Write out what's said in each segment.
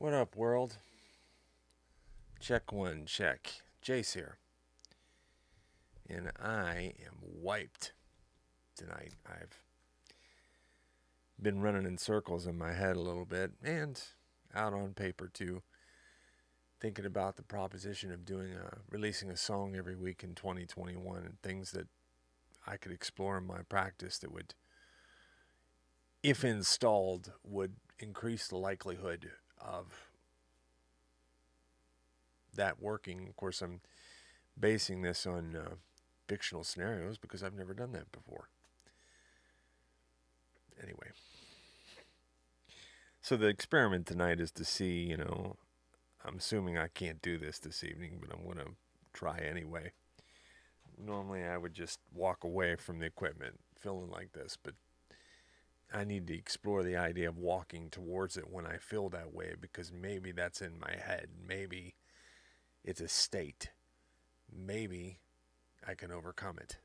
What up, world? Check one, check. Jace here. And I am wiped tonight. I've been running in circles in my head a little bit and out on paper too, thinking about the proposition of releasing a song every week in 2021 and things that I could explore in my practice that would, if installed, would increase the likelihood of that working. Of course, I'm basing this on fictional scenarios because I've never done that before. Anyway, so the experiment tonight is to see, I'm assuming I can't do this evening, but I'm going to try anyway. Normally I would just walk away from the equipment feeling like this, but I need to explore the idea of walking towards it when I feel that way, because maybe that's in my head. Maybe it's a state. Maybe I can overcome it.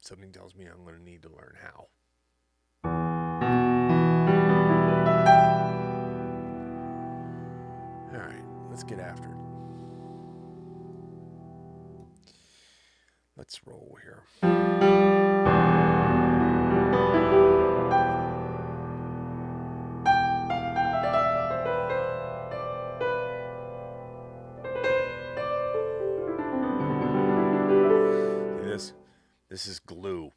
Something tells me I'm going to need to learn how. All right, let's get after it. Let's roll here. This is glue.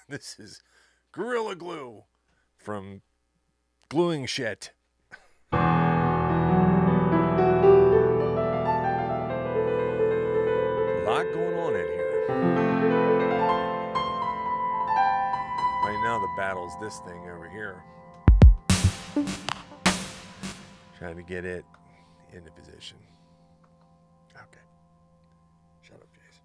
This is Gorilla Glue from Gluing Shit. A lot going on in here. Right now the battle's this thing over here. Trying to get it into position. Okay. Shut up, Jace.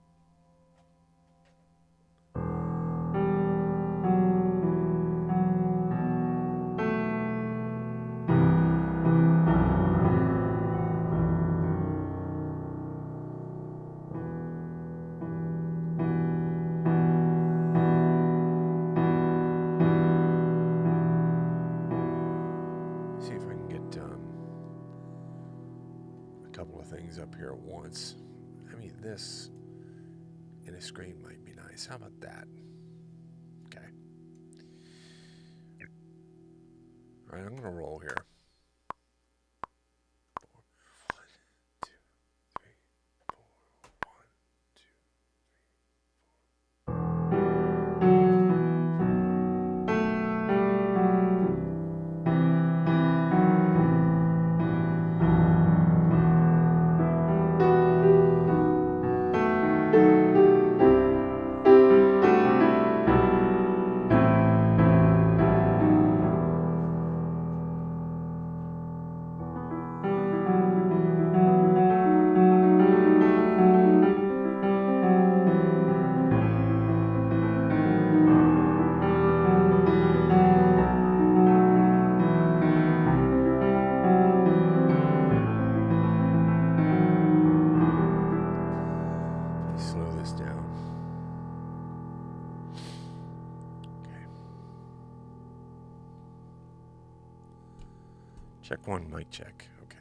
See if I can get a couple of things up here at once. I mean, this in a screen might be nice. How about that? Okay. All right, I'm going to roll here. 4, 1, 2, 3, 4, 1, 2, 3. Check one, mic check. Okay.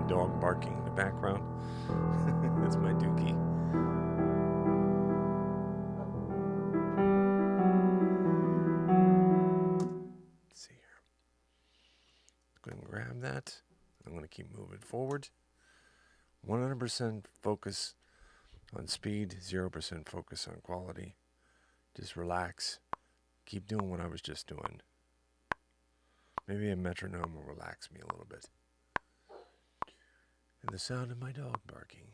Dog barking in the background. That's my dookie. Let's see here. go and grab that. I'm going to keep moving forward. 100% focus on speed, 0% focus on quality. Just relax. Keep doing what I was just doing. Maybe a metronome will relax me a little bit. And the sound of my dog barking.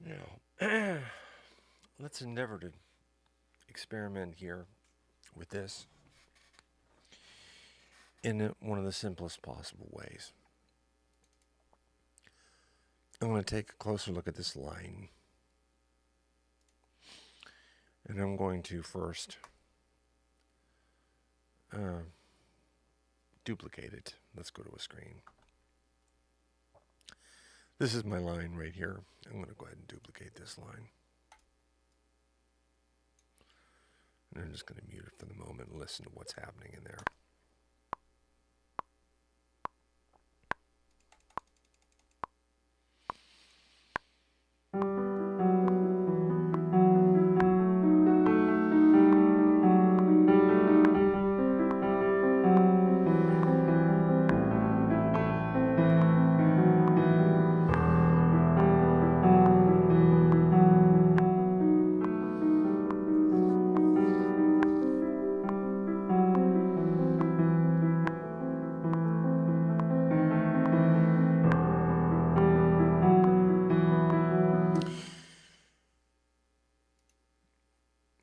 Now, let's endeavor to experiment here with this in one of the simplest possible ways. I'm going to take a closer look at this line, and I'm going to first duplicate it. Let's go to a screen. This is my line right here. I'm going to go ahead and duplicate this line. And I'm just going to mute it for the moment and listen to what's happening in there.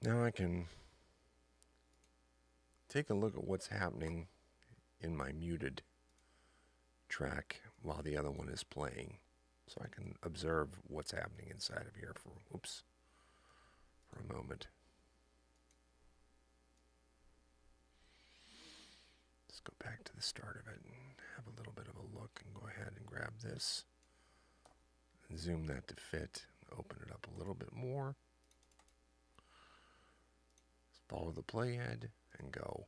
Now I can take a look at what's happening in my muted track while the other one is playing. So I can observe what's happening inside of here for a moment. Let's go back to the start of it and have a little bit of a look and go ahead and grab this and zoom that to fit. Open it up a little bit more. Follow the playhead and go.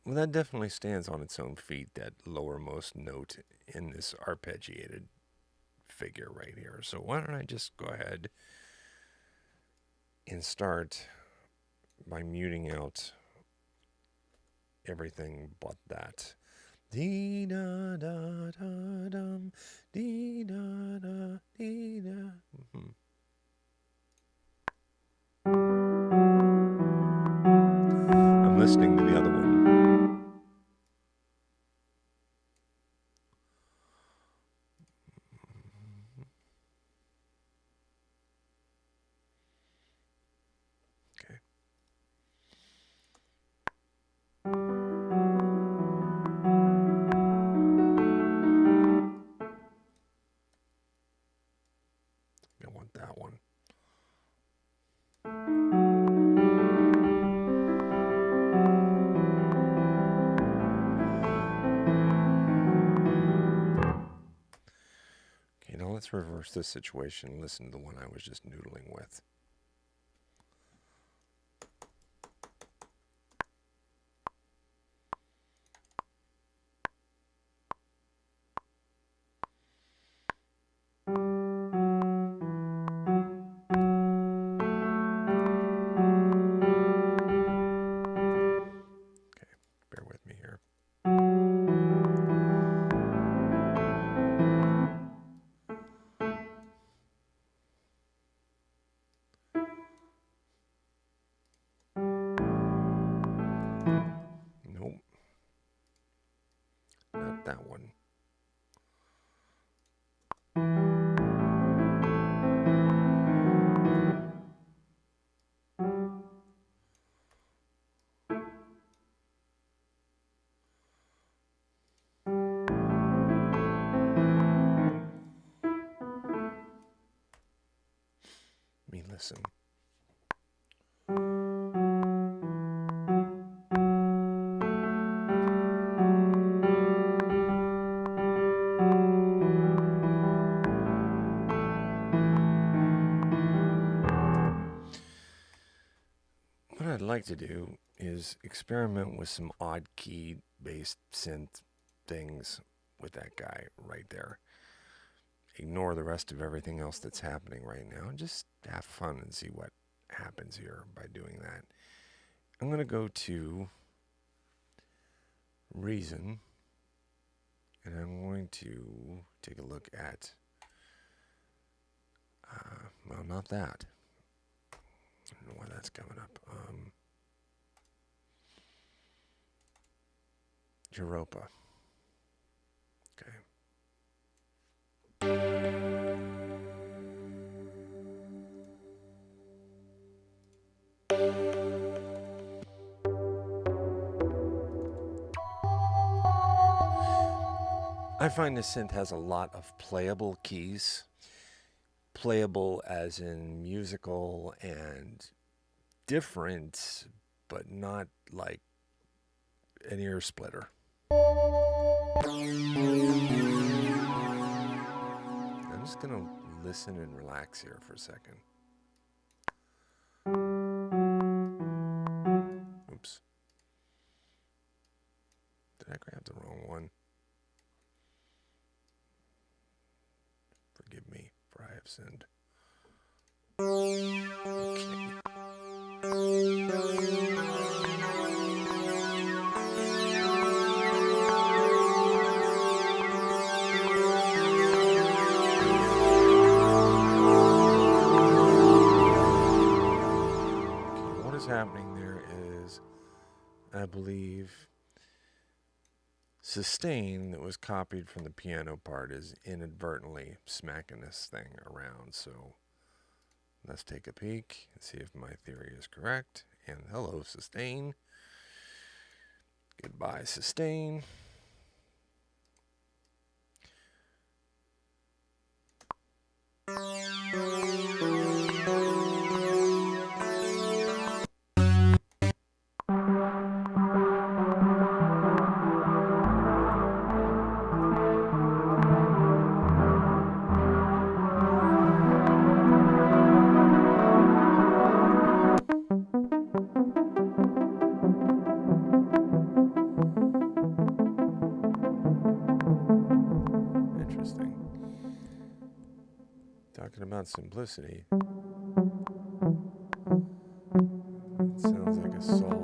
Well, that definitely stands on its own feet, that lowermost note in this arpeggiated figure right here. So why don't I just go ahead and start by muting out everything but that. Dee da da da dum, dee da da dee da. I'm listening to the other one. Okay. I want that one. Okay, now let's reverse this situation and listen to the one I was just noodling with. Bear with me here. Nope. Not that one. Let me listen. I'd like to do is experiment with some odd key based synth things with that guy right there. Ignore the rest of everything else that's happening right now and just have fun and see what happens here by doing that. I'm going to go to Reason, and I'm going to take a look at, well, not that. I don't know why that's coming up. Europa. Okay. I find this synth has a lot of playable keys. Playable as in musical and different, but not like an ear splitter. I'm just going to listen and relax here for a second. Oops. Did I grab the wrong one? Forgive me, for I have sinned. Okay. What is happening there is, I believe, sustain that was copied from the piano part is inadvertently smacking this thing around. So let's take a peek and see if my theory is correct. And hello, sustain. Goodbye, sustain. Talking about simplicity. It sounds like a soul.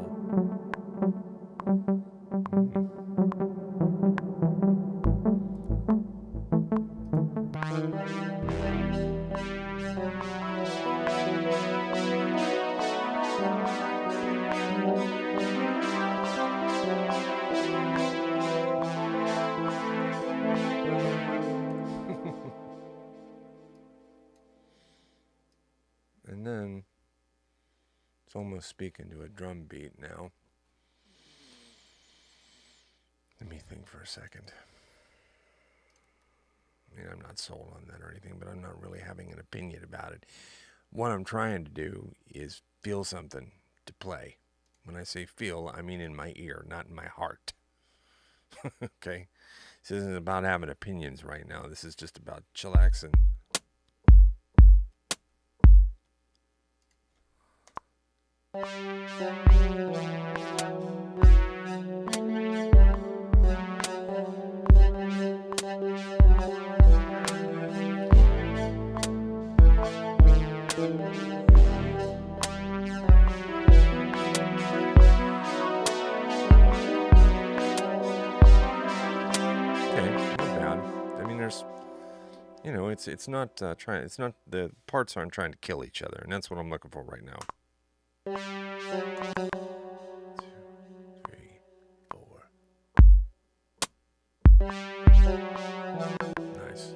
And then it's almost speaking to a drum beat now. Let me think for a second. I mean, I'm not sold on that or anything, but I'm not really having an opinion about it. What I'm trying to do is feel something to play. When I say feel, I mean in my ear, not in my heart. Okay? This isn't about having opinions right now. This is just about chillaxing. You know, it's not trying. It's not, the parts aren't trying to kill each other, and that's what I'm looking for right now. 2, 3, 4. Nice.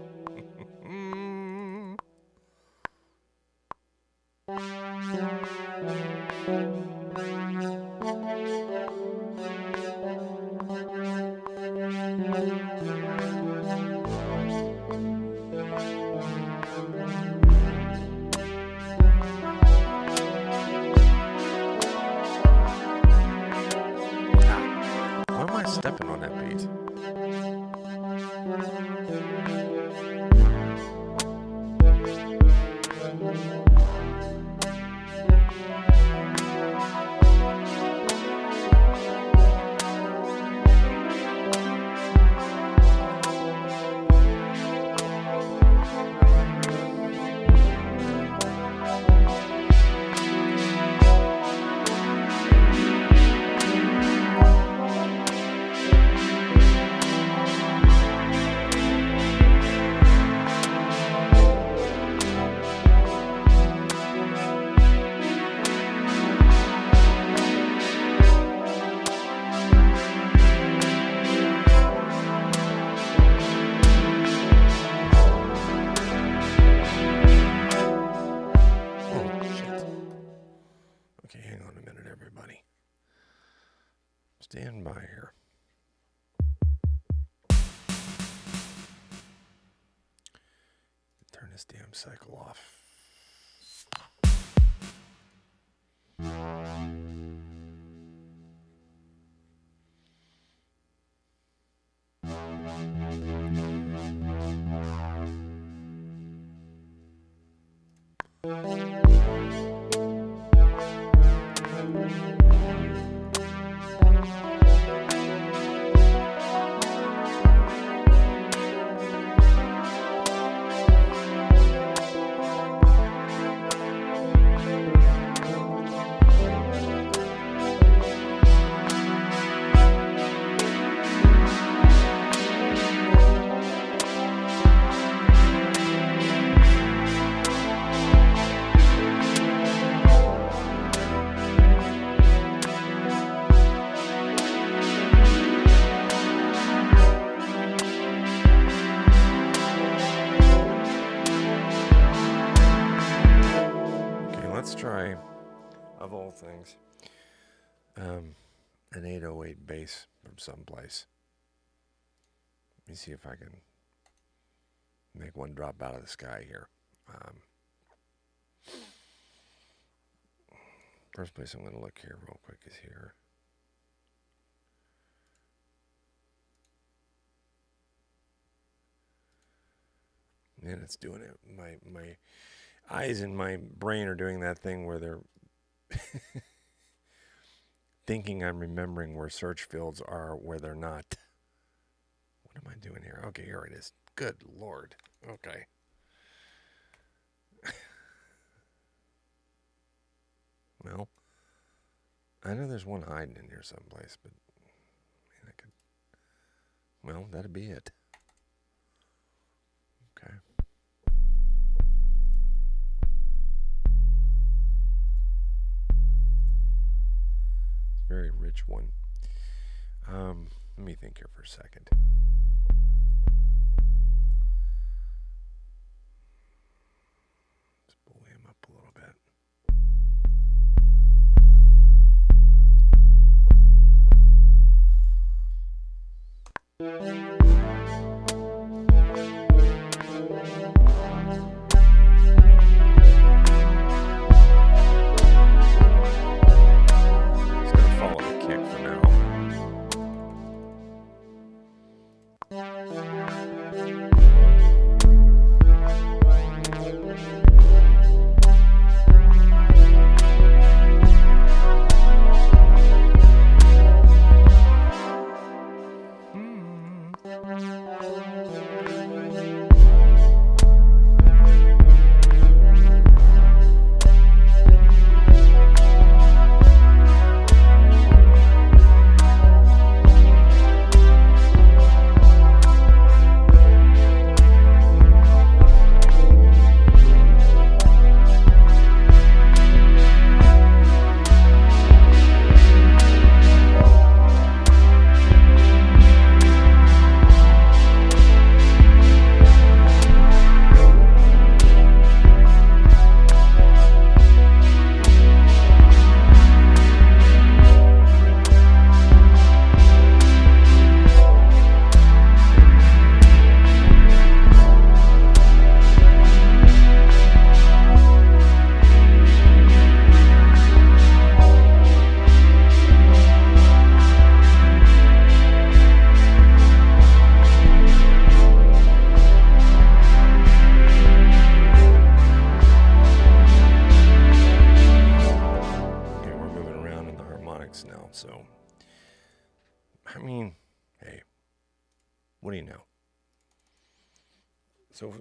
Stepping on that beat. Stand by here. Turn this damn cycle off. Try, of all things, an 808 bass from someplace. Let me see if I can make one drop out of the sky here. First place I'm going to look here real quick is here. And it's doing it. My eyes and my brain are doing that thing where they're thinking I'm remembering where search fields are where they're not. What am I doing here? Okay, here it is. Good Lord. Okay. Well, I know there's one hiding in here someplace, but man, I could. Well, that'd be it. Okay. Very rich one. Let me think here for a second. Let's bully him up a little bit.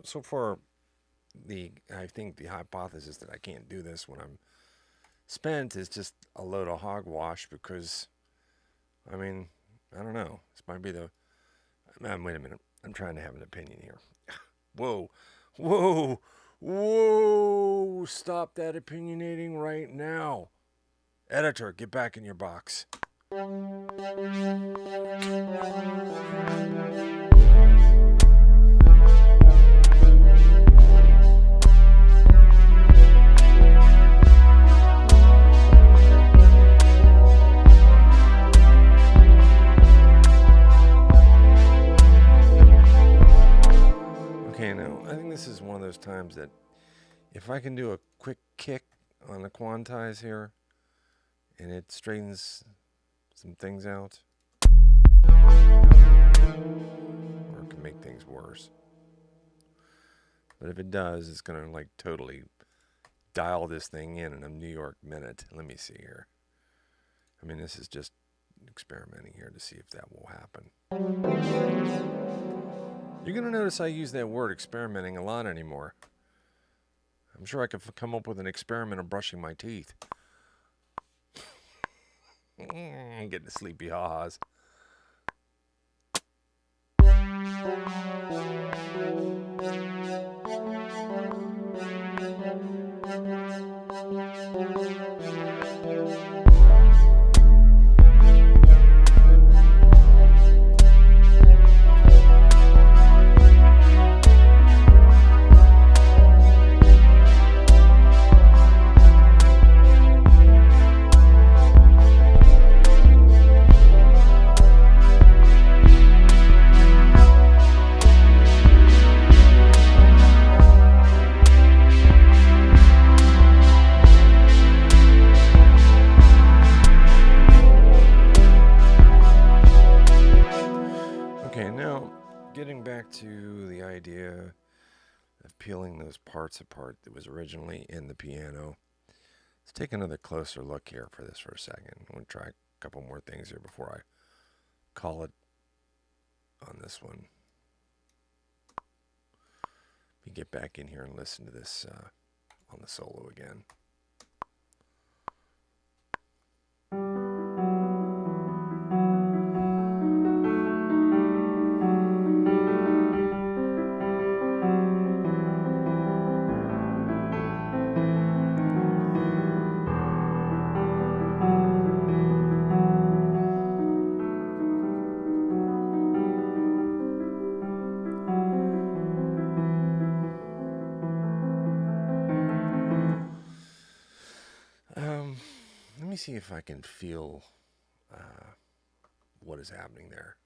So for I think the hypothesis that I can't do this when I'm spent is just a load of hogwash because, I mean, I don't know. This might be the, wait a minute. I'm trying to have an opinion here. Whoa, whoa, whoa, stop that opinionating right now. Editor, get back in your box. times that if I can do a quick kick on the quantize here and it straightens some things out, or it can make things worse. But if it does, it's going to like totally dial this thing in a New York minute. Let me see here. I mean, this is just experimenting here to see if that will happen. You're going to notice I use that word experimenting a lot anymore. I'm sure I could come up with an experiment of brushing my teeth. I'm getting sleepy ha-has. To the idea of peeling those parts apart that was originally in the piano. Let's take another closer look here for this for a second. I'm going to try a couple more things here before I call it on this one. Let me get back in here and listen to this on the solo again. Let me see if I can feel what is happening there.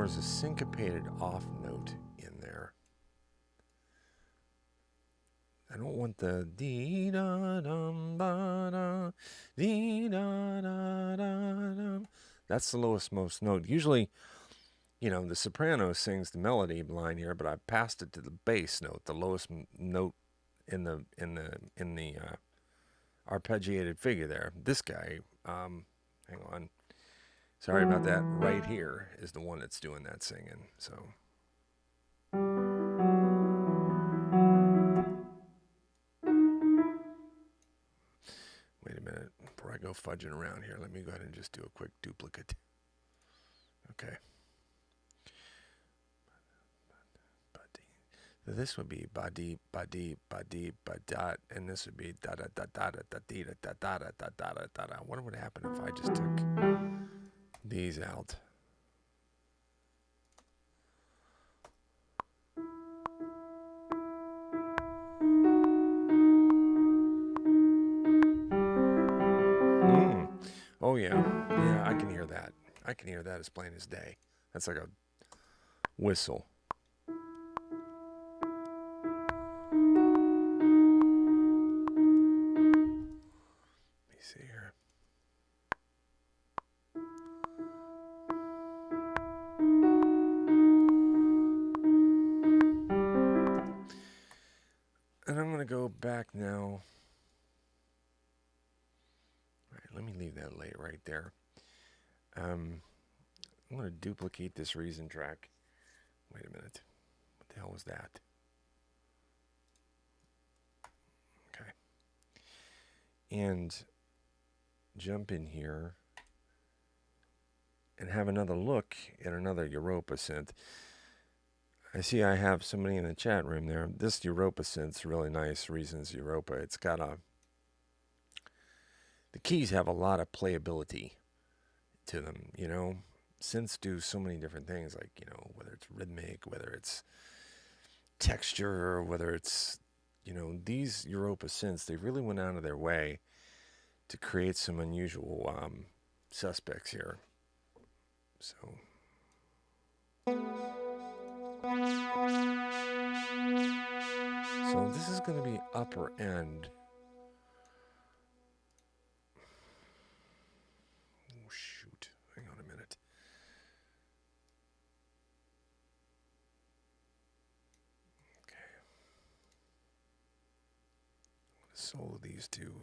Is a syncopated off note in there. I don't want the dee da dum ba da dee da da da dum. That's the lowest most note. Usually, you know, the soprano sings the melody line here, but I passed it to the bass note, the lowest note in the arpeggiated figure there. This guy, hang on. Sorry about that. Right here is the one that's doing that singing. So. Wait a minute. Before I go fudging around here, let me go ahead and just do a quick duplicate. Okay. So this would be ba-dee, ba-dee, ba-dee, ba-dot, and this would be da-da-da-da-da-da-da-da-da-da-da-da-da. What would happen if I just took these out? Oh yeah, I can hear that. I can hear that as plain as day. That's like a whistle. Let me see here. And I'm going to go back now. All right, let me leave that late right there. I'm going to duplicate this reason track. Wait a minute. What the hell was that? Okay. And jump in here and have another look at another Europa synth. I see I have somebody in the chat room there. This Europa synth's really nice. Reasons Europa. It's got the keys have a lot of playability to them, you know. Synths do so many different things, like, you know, whether it's rhythmic, whether it's texture, whether it's, you know, these Europa synths, they really went out of their way to create some unusual suspects here. So this is going to be upper end. Oh, shoot. Hang on a minute. Okay. I'm going to solo these two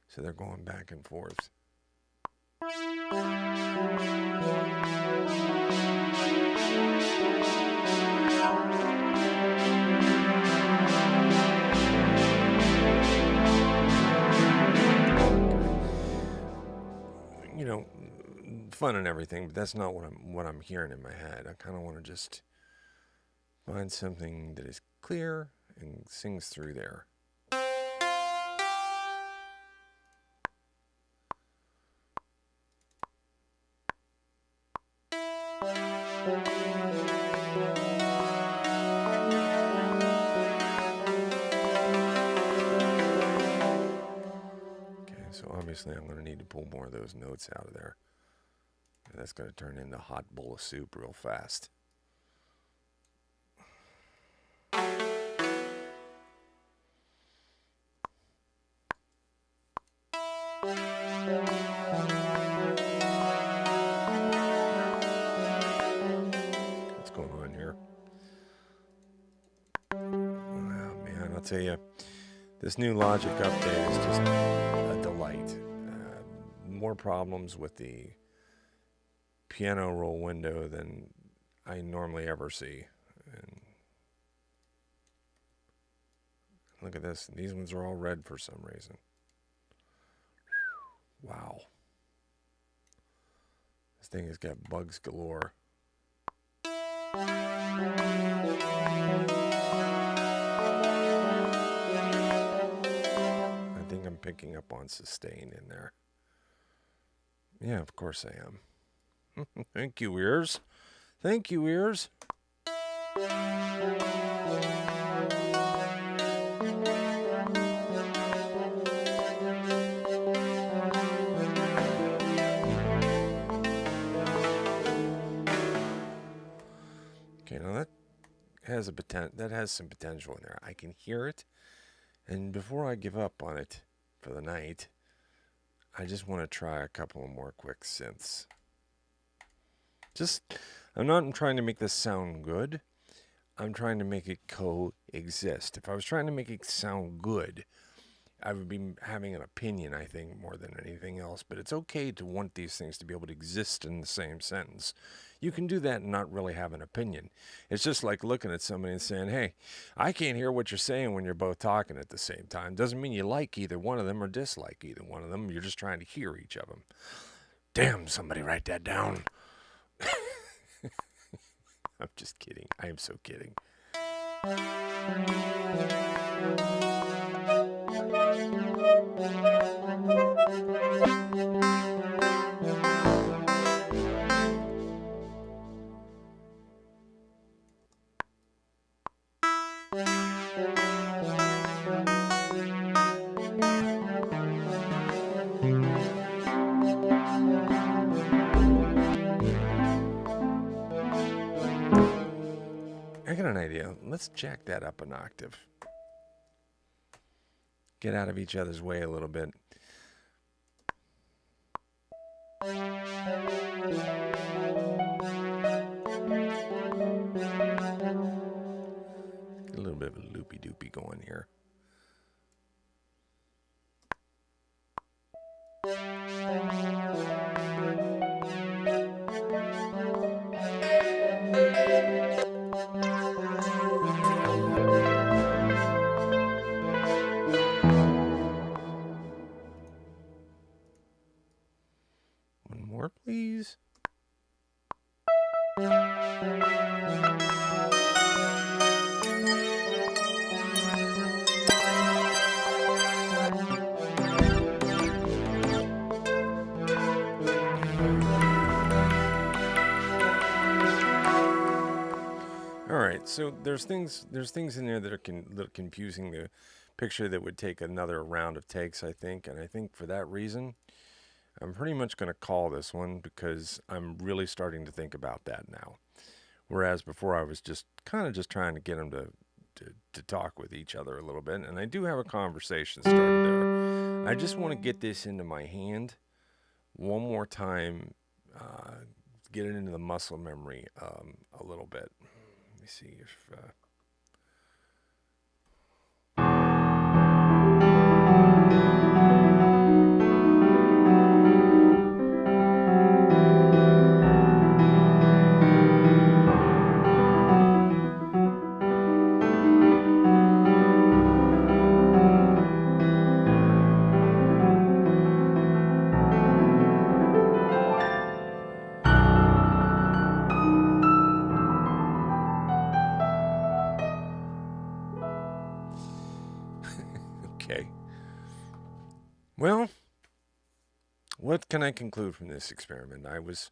so they're going back and forth. You know, fun and everything, but that's not what I'm hearing in my head. I kind of want to just find something that is clear and sings through there. Obviously, I'm going to need to pull more of those notes out of there. That's going to turn into a hot bowl of soup real fast. What's going on here? Oh, man, I'll tell you, this new Logic update is just a delight. More problems with the piano roll window than I normally ever see. And look at this. These ones are all red for some reason. Wow. This thing has got bugs galore. I think I'm picking up on sustain in there. Yeah, of course I am. Thank you, ears. Thank you, ears. Okay, now that has some potential in there. I can hear it, and before I give up on it for the night, I just want to try a couple of more quick synths. I'm not trying to make this sound good. I'm trying to make it coexist. If I was trying to make it sound good, I would be having an opinion, I think, more than anything else. But it's okay to want these things to be able to exist in the same sentence. You can do that and not really have an opinion. It's just like looking at somebody and saying, hey, I can't hear what you're saying when you're both talking at the same time. Doesn't mean you like either one of them or dislike either one of them. You're just trying to hear each of them. Damn, somebody write that down. I'm just kidding. I am so kidding. I got an idea. Let's jack that up an octave. Get out of each other's way a little bit. A little bit of a loopy-doopy going here. One more, please. So there's things in there that are little confusing the picture that would take another round of takes, I think. And I think for that reason, I'm pretty much going to call this one because I'm really starting to think about that now. Whereas before I was just kind of just trying to get them to talk with each other a little bit. And I do have a conversation started there. I just want to get this into my hand one more time, get it into the muscle memory a little bit. Let me see if... Okay. Well, what can I conclude from this experiment? I was,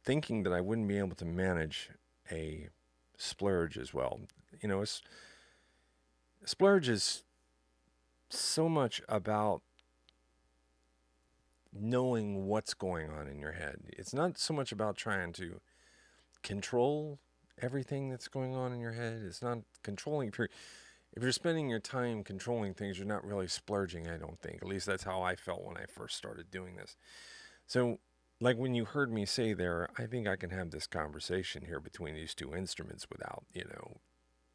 thinking that I wouldn't be able to manage a splurge as well. A splurge is so much about knowing what's going on in your head. It's not so much about trying to control everything that's going on in your head. It's not controlling. If you're spending your time controlling things, you're not really splurging, I don't think. At least that's how I felt when I first started doing this. So, like when you heard me say there, I think I can have this conversation here between these two instruments without,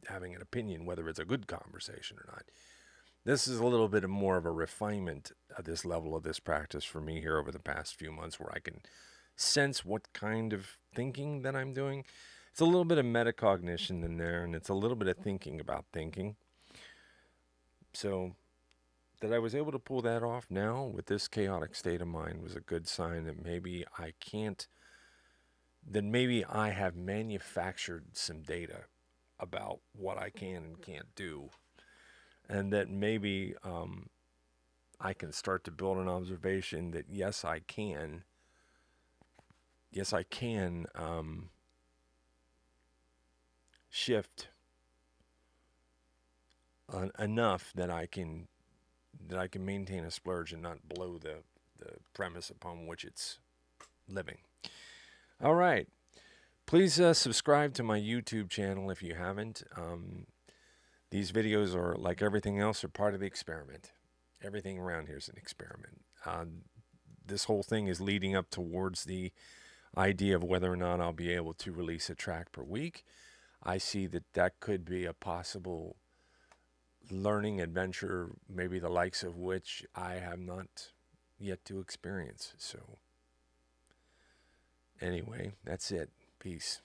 having an opinion whether it's a good conversation or not. This is a little bit more of a refinement of this level of this practice for me here over the past few months, where I can sense what kind of thinking that I'm doing. It's a little bit of metacognition in there, and it's a little bit of thinking about thinking. So that I was able to pull that off now with this chaotic state of mind was a good sign that maybe I have manufactured some data about what I can and can't do. And that maybe I can start to build an observation that yes, I can shift enough that I can maintain a splurge and not blow the premise upon which it's living. All right. Please subscribe to my YouTube channel if you haven't. These videos are, like everything else, are part of the experiment. Everything around here is an experiment. This whole thing is leading up towards the idea of whether or not I'll be able to release a track per week. I see that could be a possible learning adventure, maybe the likes of which I have not yet to experience. So anyway, that's it. Peace.